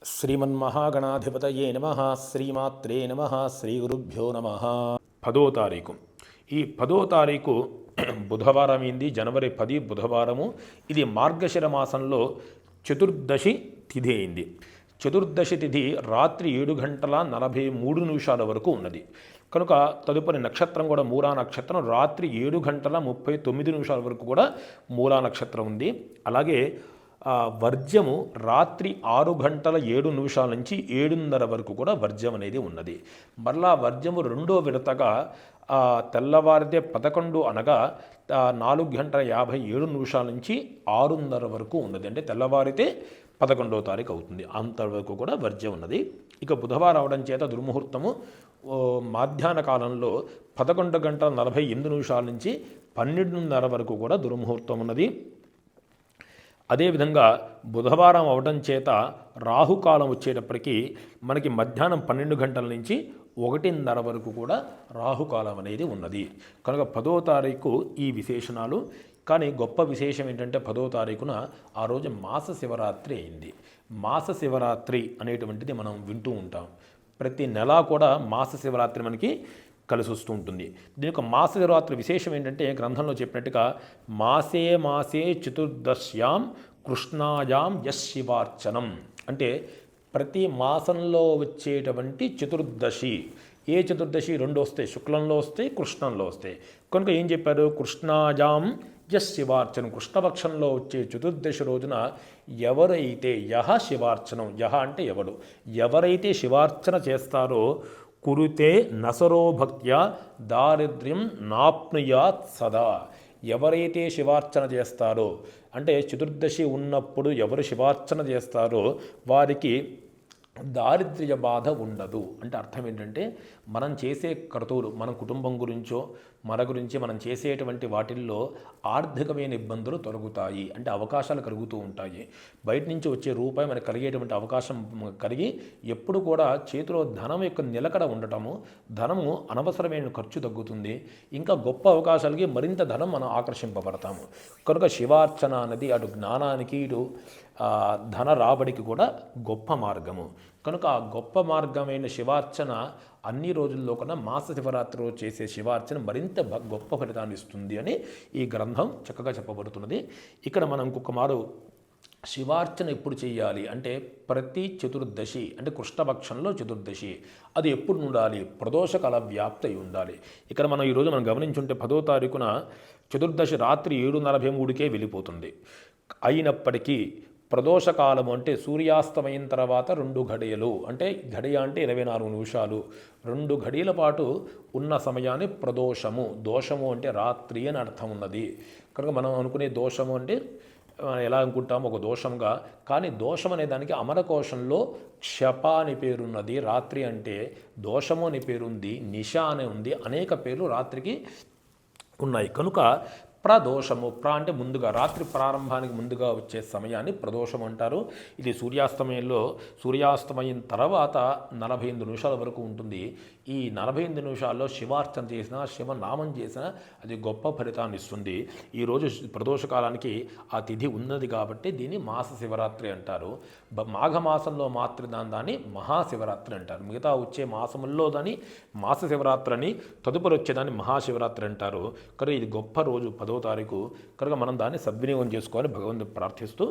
శ్రీమన్మహాగణాధిపతయే నమః. శ్రీమాత్రే నమః. శ్రీ గురుభ్యో నమః. 10వ తారీఖు. ఈ 10వ తారీఖు బుధవారం అయింది. జనవరి 10 బుధవారము. ఇది మార్గశిర మాసంలో చతుర్దశి తిథి అయింది. చతుర్దశి తిథి రాత్రి 7:43 వరకు ఉన్నది. కనుక తదుపరి నక్షత్రం కూడా మూలా నక్షత్రం రాత్రి 7:39 వరకు కూడా మూలా నక్షత్రం ఉంది. అలాగే వర్జ్యము రాత్రి 6:07 నుంచి 7:30 వరకు కూడా వర్జ్యం అనేది ఉన్నది. మరలా వర్జ్యము రెండో విడతగా తెల్లవారితే 11 అనగా 4:57 నుంచి 6:30 వరకు ఉన్నది. అంటే తెల్లవారితే 11వ తారీఖు అవుతుంది. అంతవరకు కూడా వర్జ్యం ఉన్నది. ఇక బుధవారం అవడం చేత దుర్ముహూర్తము మధ్యాహ్న కాలంలో 11:48 నుంచి 12:30 వరకు కూడా దుర్ముహూర్తం ఉన్నది. అదేవిధంగా బుధవారం అవడం చేత రాహుకాలం వచ్చేటప్పటికి మనకి మధ్యాహ్నం 12 గంటల నుంచి 1:30 వరకు కూడా రాహుకాలం అనేది ఉన్నది. కనుక 10వ తారీఖు ఈ విశేషణాలు. కానీ గొప్ప విశేషం ఏంటంటే 10వ తారీఖున ఆ రోజు మాస శివరాత్రి అయింది. మాస శివరాత్రి అనేటువంటిది మనం వింటూ ఉంటాం. ప్రతి నెలా కూడా మాస శివరాత్రి మనకి కలిసి వస్తూ ఉంటుంది. దీని యొక్క మాస శివరాత్రి విశేషం ఏంటంటే గ్రంథంలో చెప్పినట్టుగా మాసే మాసే చతుర్దశ్యాం కృష్ణాయాం యశ్ శివార్చనం. అంటే ప్రతి మాసంలో వచ్చేటువంటి చతుర్దశి, ఏ చతుర్దశి రెండు వస్తాయి, శుక్లంలో వస్తాయి, కృష్ణంలో వస్తాయి. కనుక ఏం చెప్పారు, కృష్ణాయాం యశ్ శివార్చనం, కృష్ణపక్షంలో వచ్చే చతుర్దశి రోజున ఎవరైతే శివార్చనం, అంటే ఎవరైతే శివార్చన చేస్తారో కురుతే నసరో భక్త్యా దారిద్ర్యం నాప్నుయాత్ సదా. ఎవరైతే శివార్చన చేస్తారో అంటే చతుర్దశి ఉన్నప్పుడు ఎవరు శివార్చన చేస్తారో వారికి దారిద్ర్య బాధ ఉండదు. అంటే అర్థం ఏంటంటే మనం చేసే క్రతువులు, మన కుటుంబం గురించో మన గురించి మనం చేసేటువంటి వాటిల్లో ఆర్థికమైన ఇబ్బందులు తొలగుతాయి. అంటే అవకాశాలు కలుగుతూ ఉంటాయి. బయట నుంచి వచ్చే రూపాయి మనకు కలిగేటువంటి అవకాశం కలిగి ఎప్పుడు కూడా చేతిలో ధనం యొక్క నిలకడ ఉండటము, ధనము అనవసరమైన ఖర్చు తగ్గుతుంది. ఇంకా గొప్ప అవకాశాలకి మరింత ధనం మనం ఆకర్షింపబడతాము. కనుక శివార్చన అనేది అటు జ్ఞానానికి ఇటు ధన రాబడికి కూడా గొప్ప మార్గము. కనుక ఆ గొప్ప మార్గమైన శివార్చన అన్ని రోజుల్లో కన్నా మాస శివరాత్రి రోజు చేసే శివార్చన మరింత గొప్ప ఫలితాన్ని ఇస్తుంది అని ఈ గ్రంథం చక్కగా చెప్పబడుతున్నది. ఇక్కడ మనం ఇంకొక మారు శివార్చన ఎప్పుడు చేయాలి అంటే ప్రతి చతుర్దశి, అంటే కృష్ణపక్షంలో చతుర్దశి అది ఎప్పుడు ఉండాలి, ప్రదోషకాల వ్యాప్తి అయి ఉండాలి. ఇక్కడ మనం ఈరోజు మనం గమనించుంటే 10వ తారీఖున చతుర్దశి రాత్రి 7:43కే వెళ్ళిపోతుంది. అయినప్పటికీ ప్రదోషకాలము అంటే సూర్యాస్తమైన తర్వాత 2 ఘడియలు, అంటే ఘడియ అంటే 24 నిమిషాలు, 2 ఘడియల పాటు ఉన్న సమయాన్ని ప్రదోషము, దోషము అంటే రాత్రి అని అర్థం ఉన్నది. కనుక మనం అనుకునే దోషము అంటే ఎలా అనుకుంటాము ఒక దోషంగా, కానీ దోషం అనే దానికి అమరకోశంలో క్షప అని పేరున్నది. రాత్రి అంటే దోషము అని పేరుంది, నిశ అనే ఉంది, అనేక పేర్లు రాత్రికి ఉన్నాయి. కనుక ప్రదోషము, అంటే ముందుగా రాత్రి ప్రారంభానికి ముందుగా వచ్చే సమయాన్ని ప్రదోషం అంటారు. ఇది సూర్యాస్తమయం తర్వాత 48 నిమిషాల వరకు ఉంటుంది. ఈ 48 నిమిషాల్లో శివార్చన చేసినా శివనామం చేసినా అది గొప్ప ఫలితాన్ని ఇస్తుంది. ఈరోజు ప్రదోషకాలానికి ఆ తిథి ఉన్నది కాబట్టి దీన్ని మాస శివరాత్రి అంటారు. మాఘమాసంలో మాత్రం దాన్ని మహాశివరాత్రి అంటారు. మిగతా వచ్చే మాసముల్లో దాన్ని మాస శివరాత్రి అని, తదుపరి వచ్చేదాన్ని మహాశివరాత్రి అంటారు. కనుక ఇది గొప్ప రోజు 10వ తారీఖు. కనుక మనం దాన్ని సద్వినియోగం చేసుకోవాలని భగవంతుని ప్రార్థిస్తూ